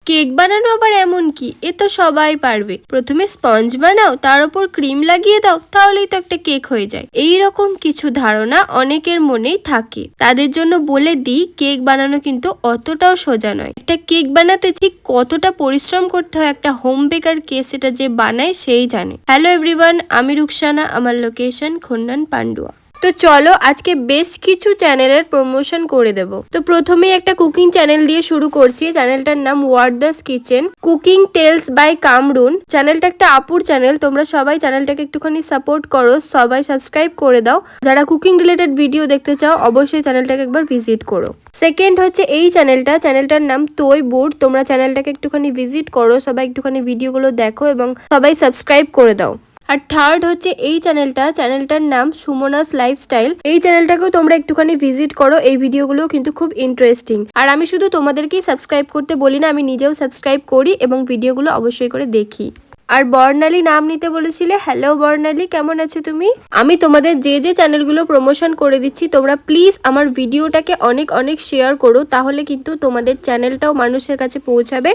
Cake বানানো আবার এমন কি, এ তো সবাই পারবে। প্রথমে স্পঞ্জ বানাও, তার উপর ক্রিম লাগিয়ে দাও, তাহলেই তো একটা কেক হয়ে যায়। এই রকম কিছু ধারণা অনেকের মনেই থাকে। তাদের জন্য বলে দিই, কেক বানানো কিন্তু অতটাও সোজা নয়। একটা কেক বানাতে ঠিক কতটা পরিশ্রম করতে হয় একটা হোম বেকার কে সেটা যে বানায় সেই জানে। হ্যালো এভরিওয়ান, আমি রুকসানা, আমার লোকেশন খন্নান পান্ডুয়া। তো চলো আজকে বেশ কিছু চ্যানেলের প্রমোশন করে দেব। তো প্রথমেই একটা কুকিং চ্যানেল দিয়ে শুরু করছি। চ্যানেলটার নাম Warda's kitchen cooking tales by Kamrun. চ্যানেলটা একটা আপুর চ্যানেল, তোমরা সবাই চ্যানেলটাকে একটুখানি সাপোর্ট করো, সবাই সাবস্ক্রাইব করে দাও। যারা কুকিং রিলেটেড ভিডিও দেখতে চাও অবশ্যই চ্যানেলটাকে একবার ভিজিট করো। সেকেন্ড হচ্ছে এই চ্যানেলটার নাম তোই বুট। তোমরা চ্যানেলটাকে একটুখানি ভিজিট করো, সবাই একটুখানি ভিডিওগুলো দেখো এবং সবাই সাবস্ক্রাইব করে দাও। আর থার্ড হচ্ছে এই চ্যানেলটার নাম সুমনাস লাইফস্টাইল। এই চ্যানেলটাকেও তোমরা একটুখানি ভিজিট করো, এই ভিডিওগুলো কিন্তু খুব ইন্টারেস্টিং। আর আমি শুধু তোমাদেরকেই সাবস্ক্রাইব করতে বলি না, আমি নিজেও সাবস্ক্রাইব করি এবং ভিডিওগুলো অবশ্যই করে দেখি। আর বর্ণালী নাম নিতে বলেছিলে, হ্যালো বর্ণালী, কেমন আছো তুমি? আমি তোমাদের যে যে চ্যানেলগুলো প্রমোশন করে দিচ্ছি, তোমরা প্লিজ আমার ভিডিওটাকে অনেক অনেক শেয়ার করো, তাহলে কিন্তু তোমাদের চ্যানেলটাও মানুষের কাছে পৌঁছাবে